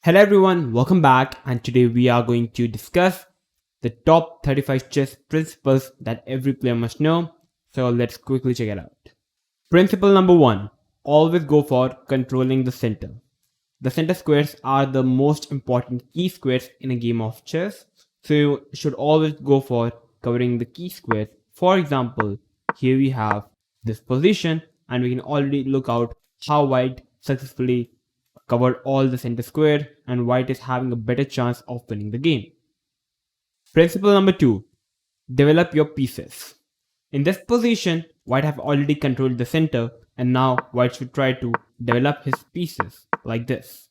Hello everyone, welcome back, and today we are going to discuss the top 35 chess principles that every player must know. So let's quickly check it out. Principle number 1. Always go for controlling the center. The center squares are the most important key squares in a game of chess. So you should always go for covering the key squares. For example, here we have this position and we can already look out how white successfully covered all the center square and white is having a better chance of winning the game. Principle number 2. Develop your pieces. In this position, white have already controlled the center and now white should try to develop his pieces like this.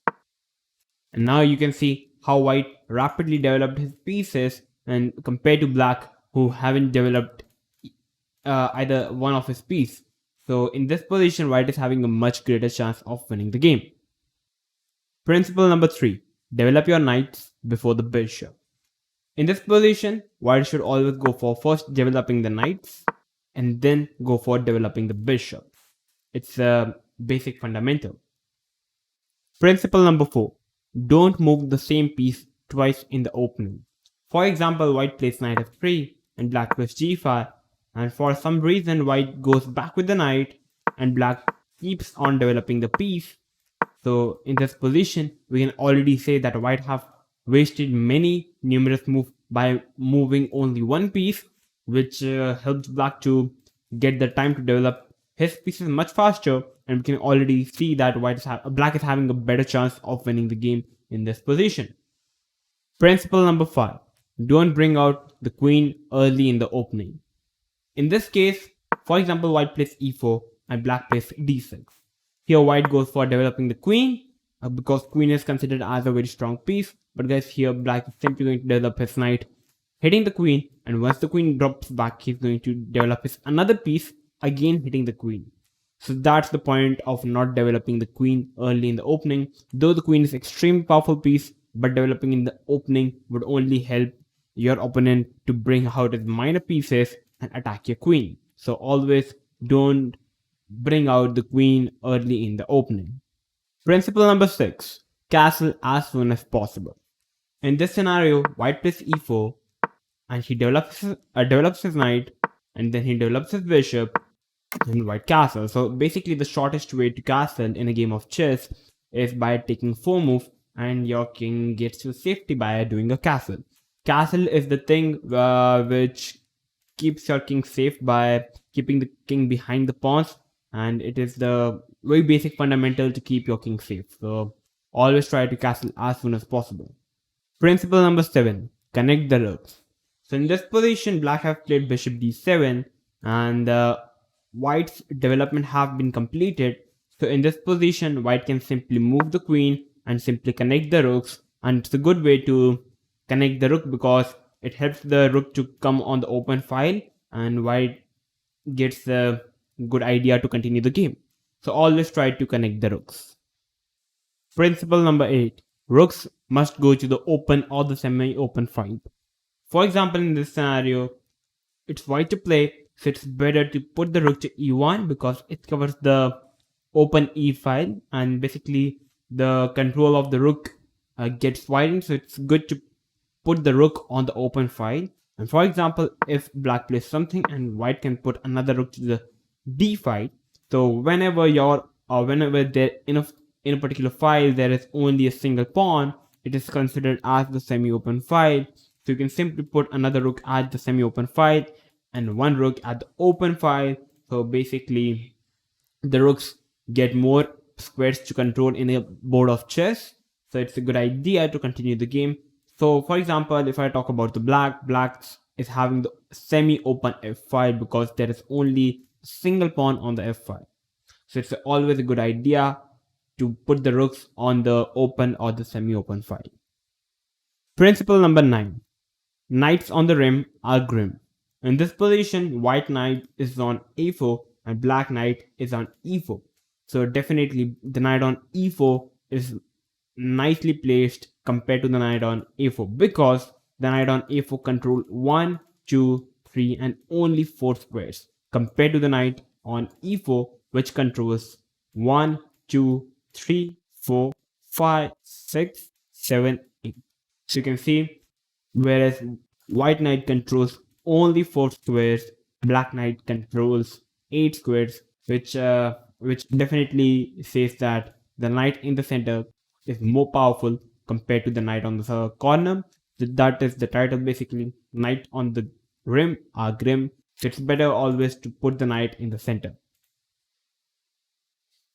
And now you can see how white rapidly developed his pieces and compared to black who haven't developed either one of his piece. So in this position, white is having a much greater chance of winning the game. Principle number 3. Develop your knights before the bishop. In this position, white should always go for first developing the knights and then go for developing the bishop. It's a basic fundamental. Principle number 4. Don't move the same piece twice in the opening. For example, white plays knight f3 and black plays g5, and for some reason white goes back with the knight and black keeps on developing the piece. So in this position, we can already say that white have wasted many numerous moves by moving only one piece, which helps black to get the time to develop his pieces much faster, and we can already see that black is having a better chance of winning the game in this position. Principle number 5. Don't bring out the queen early in the opening. In this case, for example, white plays e4 and black plays d6. Here white goes for developing the queen because queen is considered as a very strong piece. But guys, here black is simply going to develop his knight, hitting the queen, and once the queen drops back, he's going to develop his another piece, again hitting the queen. So that's the point of not developing the queen early in the opening. Though the queen is extremely powerful piece, but developing in the opening would only help your opponent to bring out his minor pieces and attack your queen. So always don't bring out the queen early in the opening. Principle number 6. Castle as soon as possible. In this scenario, white plays e4 and he develops his knight and then he develops his bishop and white castle. So basically the shortest way to castle in a game of chess is by taking 4 moves and your king gets to safety by doing a castle. Castle is the thing which keeps your king safe by keeping the king behind the pawns, and it is the very basic fundamental to keep your king safe. So always try to castle as soon as possible. Principle number 7. Connect the rooks. So in this position, black have played bishop d7 and white's development have been completed. So in this position, white can simply move the queen and simply connect the rooks, and it's a good way to connect the rook because it helps the rook to come on the open file and white gets a good idea to continue the game. So always try to connect the rooks. Principle number 8. Rooks must go to the open or the semi-open file. For example, in this scenario, it's white to play, so it's better to put the rook to e1 because it covers the open e file and basically the control of the rook gets widened, so it's good to put the rook on the open file. And for example, if black plays something and white can put another rook to the d file, so whenever there in a particular file there is only a single pawn, it is considered as the semi-open file. So you can simply put another rook at the semi-open file and one rook at the open file. So basically the rooks get more squares to control in a board of chess. So it's a good idea to continue the game. So for example, if I talk about the black is having the semi-open f file because there is only a single pawn on the f file. So it's always a good idea to put the rooks on the open or the semi-open file. Principle number 9. Knights on the rim are grim. In this position, white knight is on a4 and black knight is on e4. So definitely the knight on e4 is nicely placed compared to the knight on a4 because the knight on a4 control 1, 2, 3 and only 4 squares compared to the knight on e4 which controls 1, 2, 3, 4, 5, 6, 7, 8. So you can see, whereas white knight controls only 4 squares, black knight controls 8 squares, which definitely says that the knight in the center is more powerful compared to the knight on the corner. So that is the title basically. Knight on the rim are grim. So it's better always to put the knight in the center.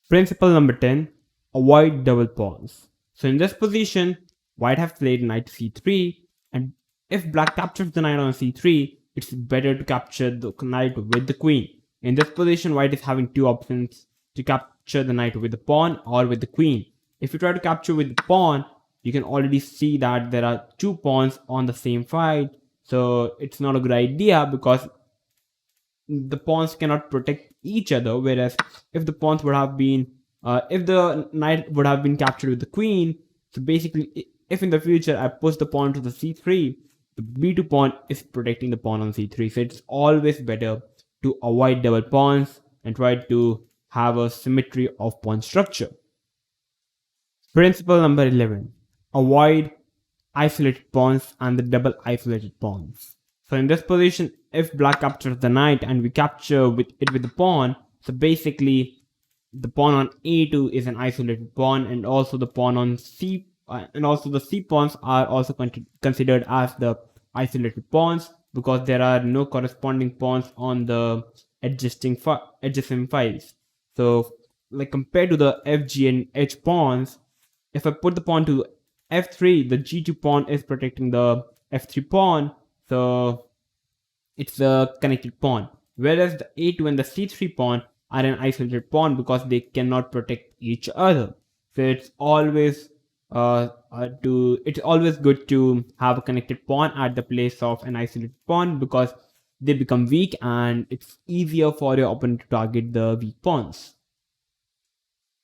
Principle number 10, avoid double pawns. So in this position, white have played knight c3, and if black captures the knight on c3, it's better to capture the knight with the queen. In this position, white is having two options to capture the knight with the pawn or with the queen. If you try to capture with the pawn, you can already see that there are two pawns on the same side. So it's not a good idea because the pawns cannot protect each other, whereas if the pawns would have been if the knight would have been captured with the queen, so basically if in the future I push the pawn to the c3, the b2 pawn is protecting the pawn on c3. So it's always better to avoid double pawns and try to have a symmetry of pawn structure. Principle number 11, avoid isolated pawns and the double isolated pawns. So in this position, if black captures the knight and we capture with the pawn, so basically the pawn on a2 is an isolated pawn, and also the pawn on c and also the c pawns are also considered as the isolated pawns because there are no corresponding pawns on the adjacent files. So like compared to the f, g and h pawns, if I put the pawn to f3, the g2 pawn is protecting the f3 pawn, so it's a connected pawn. Whereas the a2 and the c3 pawn are an isolated pawn because they cannot protect each other. So it's always good to have a connected pawn at the place of an isolated pawn because they become weak and it's easier for your opponent to target the weak pawns.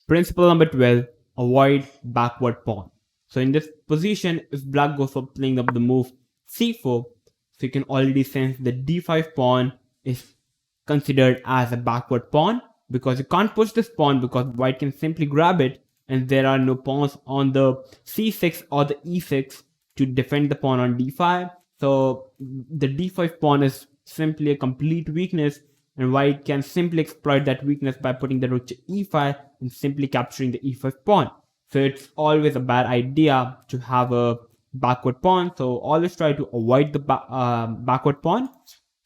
Principle number 12, avoid backward pawn. So in this position, if black goes for playing up the move c4, so you can already sense the d5 pawn is considered as a backward pawn because you can't push this pawn because white can simply grab it and there are no pawns on the c6 or the e6 to defend the pawn on d5. So the d5 pawn is simply a complete weakness, and white can simply exploit that weakness by putting the rook to e5 and simply capturing the e5 pawn. So it's always a bad idea to have a backward pawn. So always try to avoid the backward pawn.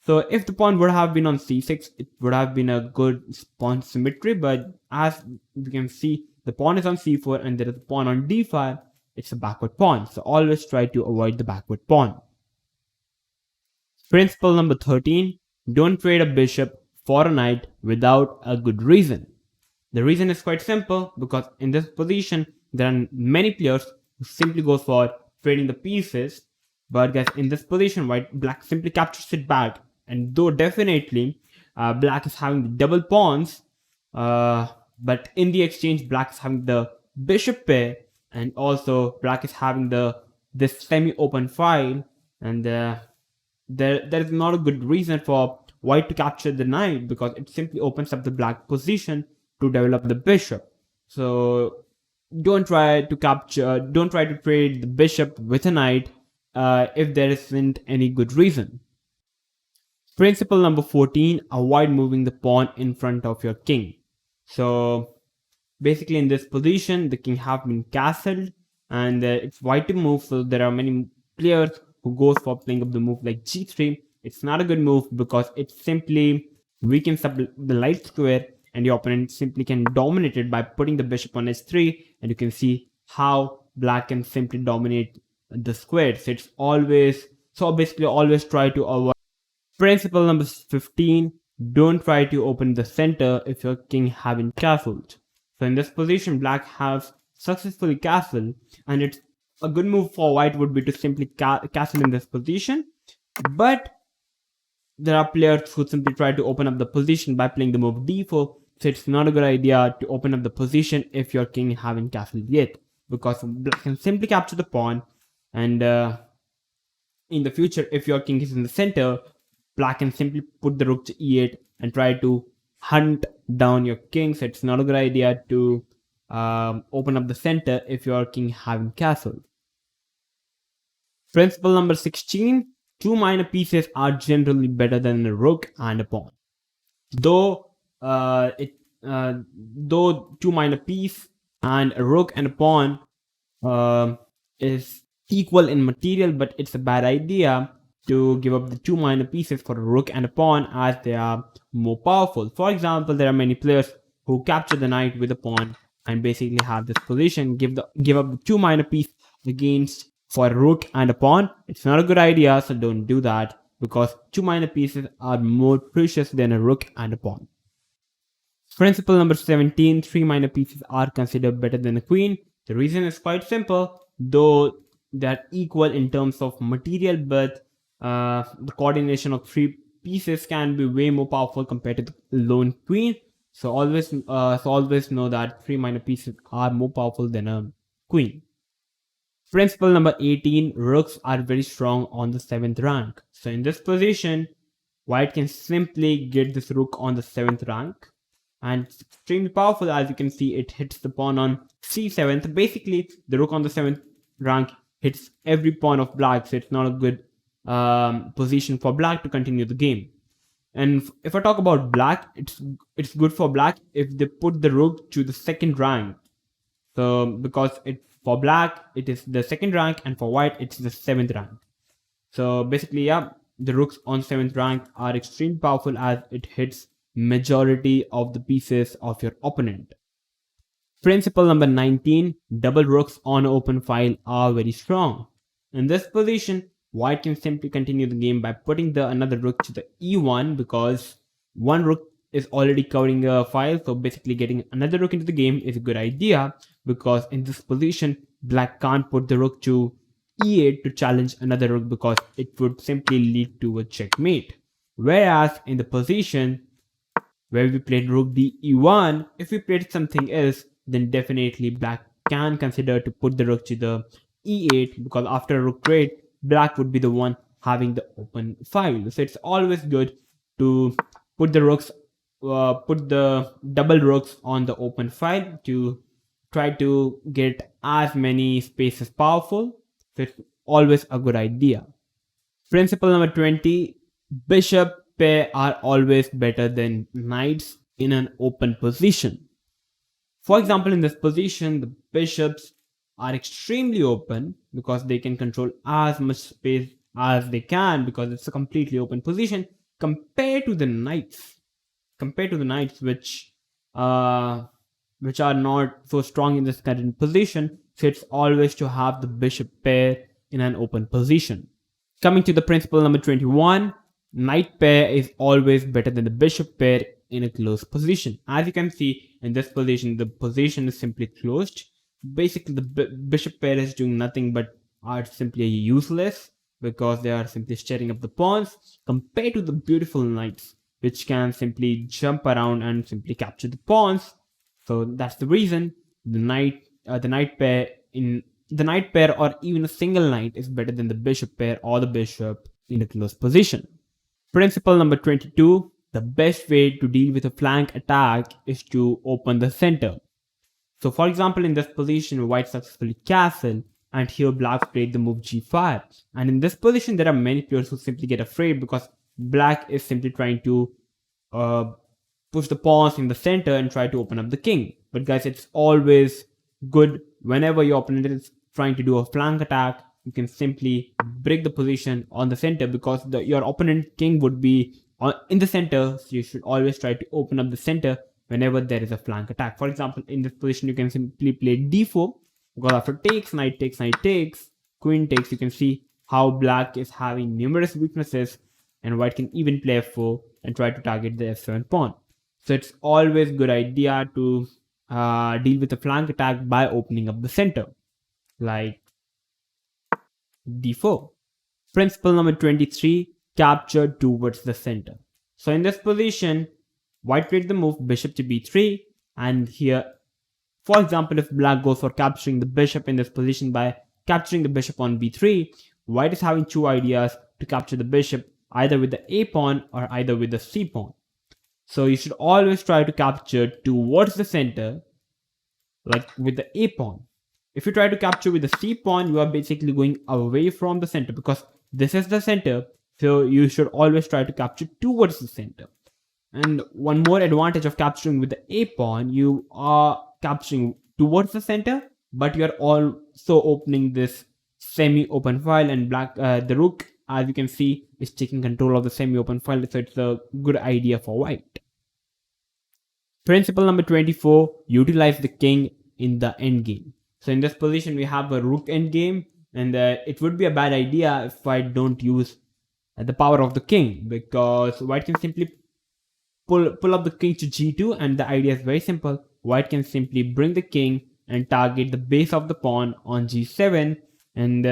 So if the pawn would have been on c6, it would have been a good pawn symmetry. But as you can see, the pawn is on c4 and there is a pawn on d5. It's a backward pawn. So always try to avoid the backward pawn. Principle number 13, don't trade a bishop for a knight without a good reason. The reason is quite simple because in this position, there are many players who simply go for trading the pieces. But guys, in this position, black simply captures it back. And though definitely black is having the double pawns, but in the exchange, black is having the bishop pair, and also black is having this semi-open file, and there is not a good reason for white to capture the knight because it simply opens up the black position to develop the bishop. So don't try to trade the bishop with a knight if there isn't any good reason. Principle number 14, avoid moving the pawn in front of your king. So basically in this position, the king have been castled and it's white to move. So there are many players who goes for playing up the move like g3. It's not a good move because it simply weakens up the light square and your opponent simply can dominate it by putting the bishop on h3, and you can see how black can simply dominate the square. So basically always try to avoid. Principle number 15, don't try to open the center if your king haven't castled. So in this position, black has successfully castled, and it's a good move for white would be to simply castle in this position. But there are players who simply try to open up the position by playing the move d4. So it's not a good idea to open up the position if your king haven't castled yet, because black can simply capture the pawn, and in the future, if your king is in the center, black can simply put the rook to e8 and try to hunt down your king. So it's not a good idea to open up the center if your king haven't castled. Principle number 16. Two minor pieces are generally better than a rook and a pawn. Though though two minor piece and a rook and a pawn is equal in material, but it's a bad idea to give up the two minor pieces for a rook and a pawn as they are more powerful. For example, there are many players who capture the knight with a pawn and basically have this position, give up the two minor piece against for a rook and a pawn. It's not a good idea, so don't do that because two minor pieces are more precious than a rook and a pawn. Principle number 17. Three minor pieces are considered better than a queen. The reason is quite simple, though they're equal in terms of material, but the coordination of three pieces can be way more powerful compared to the lone queen. So always know that three minor pieces are more powerful than a queen. Principle number 18. Rooks are very strong on the 7th rank. So in this position, white can simply get this rook on the 7th rank. And it's extremely powerful. As you can see, it hits the pawn on c7. Basically, the rook on the 7th rank hits every pawn of black, so it's not a good position for black to continue the game. And if I talk about black, it's good for black if they put the rook to the 2nd rank. So because for black it is the 2nd rank, and for white it's the 7th rank. So basically, yeah, the rooks on 7th rank are extremely powerful as it hits majority of the pieces of your opponent. Principle number 19. Double rooks on open file are very strong. In this position, white can simply continue the game by putting another rook to the e1 because one rook is already covering a file, so basically getting another rook into the game is a good idea because in this position, black can't put the rook to e8 to challenge another rook because it would simply lead to a checkmate. Whereas in the position where we played rook d e1, if we played something else, then definitely black can consider to put the rook to the e8 because after a rook trade, black would be the one having the open file. So it's always good to put the double rooks on the open file to try to get as many spaces powerful. So it's always a good idea. Principle number 20. Bishop pair are always better than knights in an open position. For example, in this position, the bishops are extremely open because they can control as much space as they can because it's a completely open position compared to the knights. Which are not so strong in this current position. So it's always to have the bishop pair in an open position. Coming to the principle number 21. Knight pair is always better than the bishop pair in a closed position. As you can see in this position, the position is simply closed. Basically, the bishop pair is doing nothing but are simply useless because they are simply stirring up the pawns compared to the beautiful knights, which can simply jump around and simply capture the pawns. So that's the reason the knight pair or even a single knight is better than the bishop pair or the bishop in a closed position. Principle number 22. The best way to deal with a flank attack is to open the center. So for example, in this position, white successfully castled, and here black played the move g5. And in this position, there are many players who simply get afraid because black is simply trying to push the pawns in the center and try to open up the king. But guys, it's always good whenever your opponent is trying to do a flank attack, you can simply break the position on the center because your opponent king would be in the center. So you should always try to open up the center whenever there is a flank attack. For example, in this position, you can simply play d4 because after takes, knight takes, queen takes, you can see how black is having numerous weaknesses and white can even play f4 and try to target the f7 pawn. So it's always a good idea to deal with a flank attack by opening up the center, like d4. Principle number 23, capture towards the center. So in this position, white played the move bishop to b3, and here, for example, if black goes for capturing the bishop in this position by capturing the bishop on b3, white is having two ideas to capture the bishop, either with the a pawn or either with the c pawn. So you should always try to capture towards the center, like with the a pawn. If you try to capture with the c pawn, you are basically going away from the center because this is the center. So you should always try to capture towards the center. And one more advantage of capturing with the a pawn, you are capturing towards the center, but you are also opening this semi-open file, and the rook, as you can see, is taking control of the semi-open file, so it's a good idea for white. Principle number 24, utilize the king in the endgame. So in this position, we have a rook endgame, and it would be a bad idea if white don't use the power of the king, because white can simply pull up the king to g2, and the idea is very simple. White can simply bring the king and target the base of the pawn on g7, and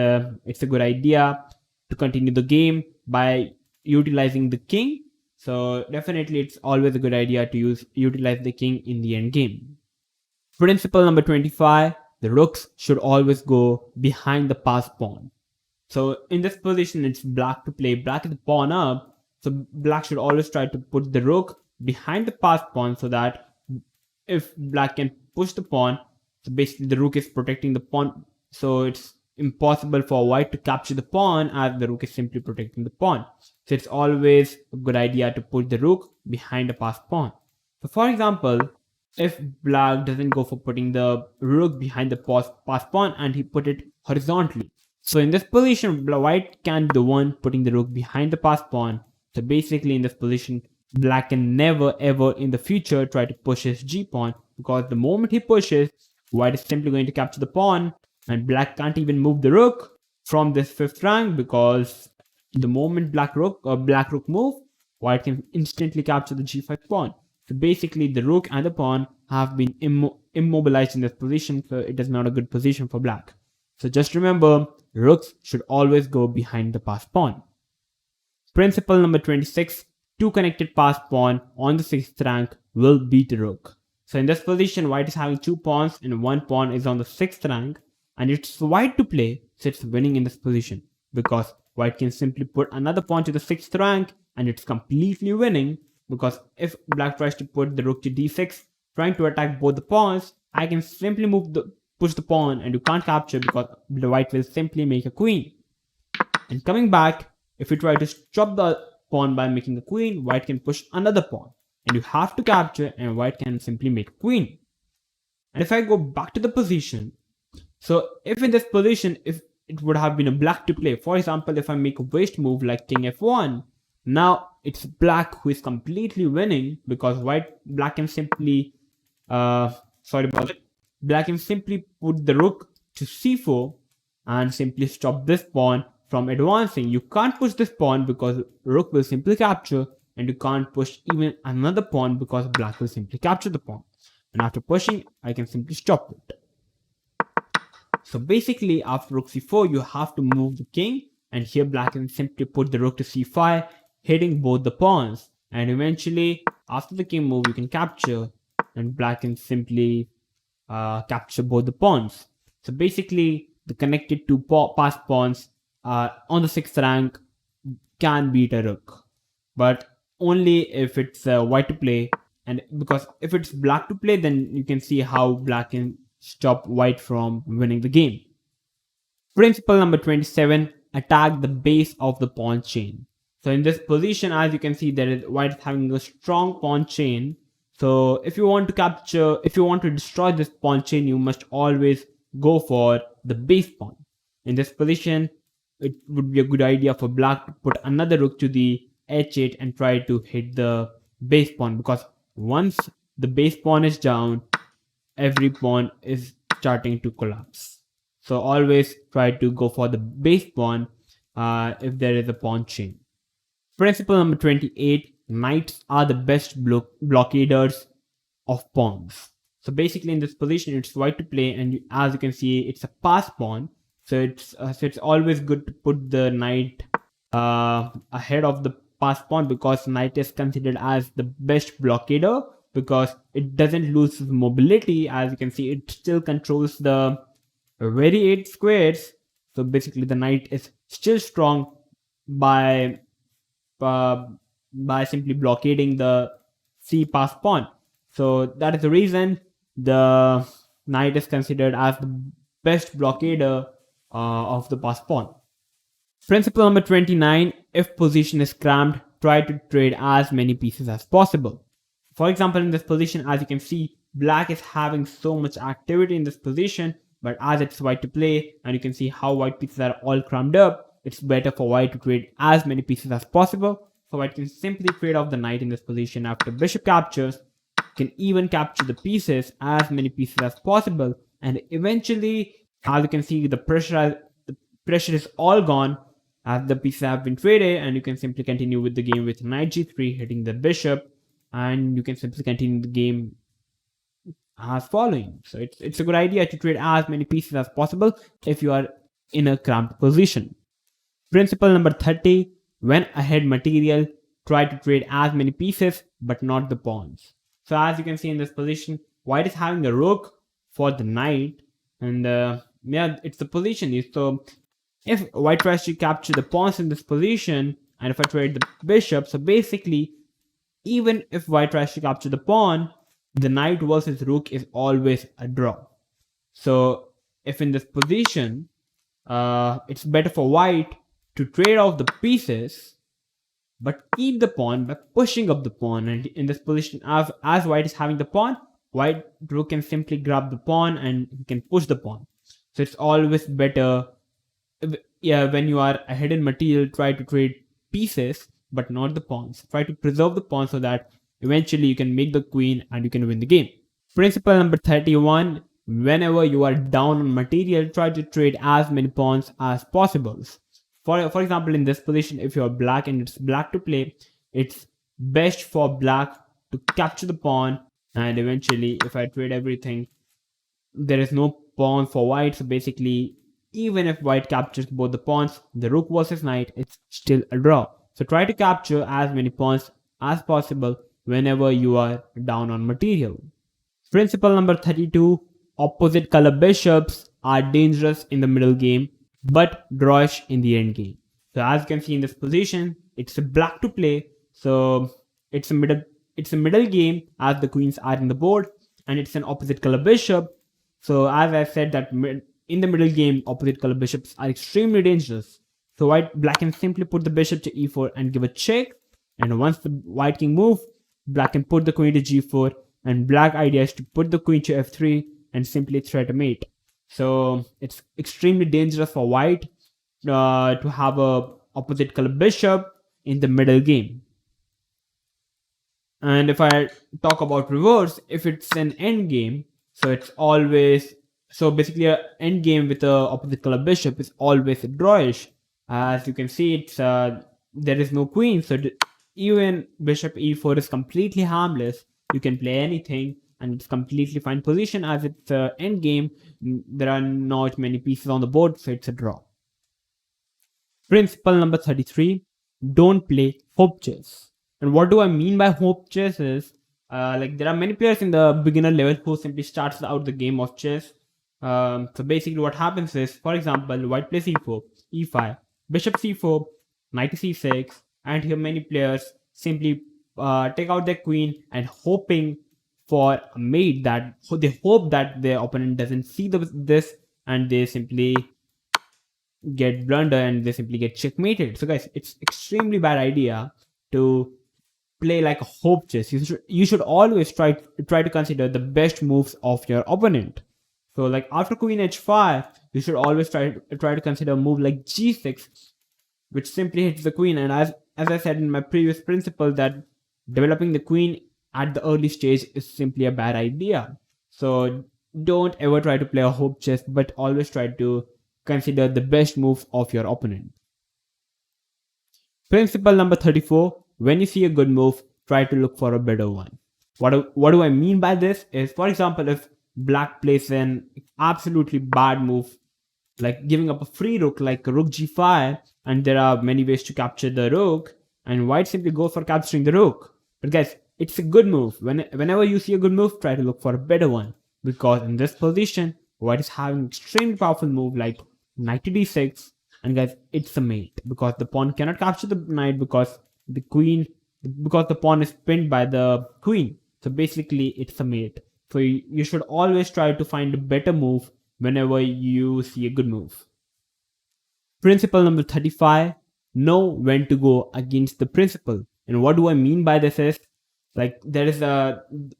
it's a good idea to continue the game by utilizing the king. So definitely it's always a good idea to utilize the king in the end game. Principle number 25, the rooks should always go behind the passed pawn. So in this position, it's black to play. Black is the pawn up, so black should always try to put the rook behind the passed pawn, so that if black can push the pawn, so basically the rook is protecting the pawn, so it's impossible for white to capture the pawn as the rook is simply protecting the pawn. So it's always a good idea to put the rook behind the passed pawn. So for example, if black doesn't go for putting the rook behind the passed pawn and he put it horizontally, so in this position, white can be the one putting the rook behind the passed pawn. So basically in this position, black can never ever in the future try to push his g pawn, because the moment he pushes, white is simply going to capture the pawn, and black can't even move the rook from this 5th rank, because the moment black rook move, white can instantly capture the g5 pawn. So basically the rook and the pawn have been immobilized in this position, so it is not a good position for black. So just remember, rooks should always go behind the passed pawn. Principle number 26, two connected passed pawn on the 6th rank will beat the rook. So in this position, white is having 2 pawns and 1 pawn is on the 6th rank, and it's white to play, so it's winning in this position, because white can simply put another pawn to the 6th rank and it's completely winning, because if black tries to put the rook to d6, trying to attack both the pawns, I can simply push the pawn and you can't capture, because the white will simply make a queen. And coming back, if you try to stop the pawn by making a queen, white can push another pawn and you have to capture, and white can simply make a queen. And if I go back to the position, so if in this position, if it would have been a black to play, for example, if I make a waste move like king f1, now it's black who is completely winning, because black can simply black can simply put the rook to c4 and simply stop this pawn from advancing. You can't push this pawn because rook will simply capture, and you can't push even another pawn because black will simply capture the pawn. And after pushing, I can simply stop it. So basically, after rook c4, you have to move the king, and here black can simply put the rook to c5, hitting both the pawns. And eventually, after the king move, you can capture, and black can simply capture both the pawns. So basically, the connected two passed pawns on the 6th rank can beat a rook, but only if it's white to play. And because if it's black to play, then you can see how black can stop white from winning the game. Principle number 27, attack the base of the pawn chain. So in this position, as you can see, white is having a strong pawn chain. So if you want to destroy this pawn chain, you must always go for the base pawn. In this position, it would be a good idea for black to put another rook to the h8 and try to hit the base pawn, because once the base pawn is down, every pawn is starting to collapse. So always try to go for the base pawn if there is a pawn chain. Principle number 28, knights are the best blockaders of pawns. So basically in this position, it's white to play, and as you can see, it's a pass pawn. So it's always good to put the knight ahead of the pass pawn, because knight is considered as the best blockader, because it doesn't lose mobility. As you can see, it still controls the very 8 squares. So basically the knight is still strong by simply blockading the c pass pawn. So that is the reason the knight is considered as the best blockader of the passed pawn. Principle number 29, if position is cramped, try to trade as many pieces as possible. For example, in this position, as you can see, black is having so much activity in this position, but as it's white to play, and you can see how white pieces are all crammed up, it's better for white to trade as many pieces as possible. So white can simply trade off the knight in this position after bishop captures, can even capture the pieces, as many pieces as possible, and eventually, as you can see, the pressure is all gone as the pieces have been traded, and you can simply continue with the game with knight g3 hitting the bishop, and you can simply continue the game as following. So it's a good idea to trade as many pieces as possible if you are in a cramped position. Principle number 30, when ahead material, try to trade as many pieces but not the pawns. So as you can see in this position, white is having a rook for the knight, and yeah, it's the position. So if white tries to capture the pawns in this position, and if I trade the bishop, so basically, even if white tries to capture the pawn, the knight versus rook is always a draw. So if in this position, it's better for white to trade off the pieces, but keep the pawn by pushing up the pawn. And in this position, as white is having the pawn, white rook can simply grab the pawn and he can push the pawn. So it's always better, yeah, when you are ahead in material, try to trade pieces but not the pawns. Try to preserve the pawn so that eventually you can make the queen and you can win the game. Principle number 31, whenever you are down on material, try to trade as many pawns as possible. For example, in this position, if you're black and it's black to play, it's best for black to capture the pawn, and eventually if I trade everything, there is no pawn for white. So basically, even if white captures both the pawns, the rook versus knight, it's still a draw. So try to capture as many pawns as possible whenever you are down on material. Principle number 32, opposite color bishops are dangerous in the middle game but drawish in the end game. So as you can see in this position, it's a black to play, so it's a middle game as the queens are in the board, and it's an opposite color bishop. So as I said that in the middle game, opposite color bishops are extremely dangerous. So black can simply put the bishop to e4 and give a check, and once the white king moves, black can put the queen to g4, and black idea is to put the queen to f3 and simply threat a mate. So it's extremely dangerous for white to have a opposite color bishop in the middle game. And if I talk about reverse, if it's an end game, so it's always, so basically an end game with a opposite color bishop is always a drawish. As you can see, it's there is no queen, so even bishop e4 is completely harmless. You can play anything and it's completely fine position, as it's end game. There are not many pieces on the board, so it's a draw. Principle number 33, don't play hope chess. And what do I mean by hope chess is, like there are many players in the beginner level who simply starts out the game of chess. So basically what happens is, for example, white plays e4, e5, bishop c4, knight to c6, and here many players simply take out their queen and hoping for a mate, that they hope that their opponent doesn't see this, and they simply get blunder and they simply get checkmated. So guys, it's extremely bad idea to play like a hope chess. You should always try to consider the best moves of your opponent. So like after queen h5, you should always try to consider a move like g6, which simply hits the queen. And as I said in my previous principle, that developing the queen at the early stage is simply a bad idea. So don't ever try to play a hope chess, but always try to consider the best moves of your opponent. Principle number 34, when you see a good move, try to look for a better one. What do I mean by this is, for example, if black plays an absolutely bad move, like giving up a free rook like a rook g5, and there are many ways to capture the rook, and white simply goes for capturing the rook. But guys, it's a good move. Whenever you see a good move, try to look for a better one, because in this position, white is having an extremely powerful move like knight to d6, and guys, it's a mate, because the pawn cannot capture the knight because the pawn is pinned by the queen. So basically, it's a mate. So you should always try to find a better move whenever you see a good move. Principle number 35, know when to go against the principle. And what do I mean by this is, like, there is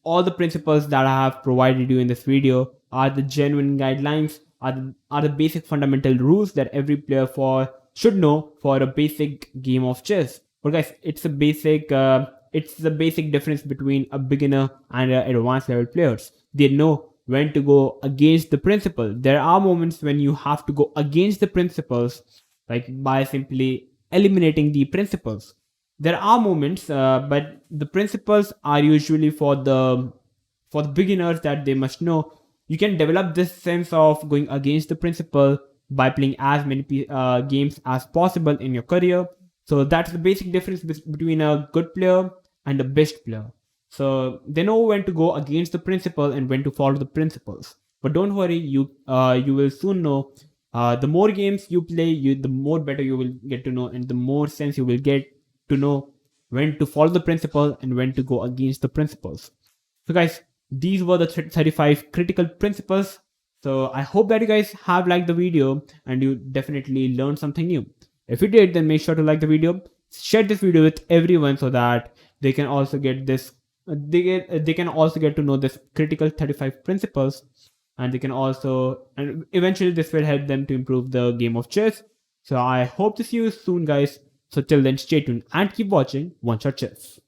all the principles that I have provided you in this video are the genuine guidelines, are the basic fundamental rules that every player for should know for a basic game of chess. But guys, it's the basic difference between a beginner and advanced level players. They know when to go against the principle. There are moments when you have to go against the principles, like by simply eliminating the principles. There are moments, but the principles are usually for the beginners that they must know. You can develop this sense of going against the principle by playing as many games as possible in your career. So that's the basic difference between a good player and a best player. So they know when to go against the principle and when to follow the principles. But don't worry, you will soon know. The more games you play, the more better you will get to know, and the more sense you will get to know when to follow the principle and when to go against the principles. So guys, these were the 35 critical principles. So I hope that you guys have liked the video and you definitely learned something new. If you did, then make sure to like the video, share this video with everyone so that they can also get this. They can also get to know this critical 35 principles, and they can also, and eventually this will help them to improve the game of chess. So I hope to see you soon, guys. So till then, stay tuned and keep watching One Shot Chess.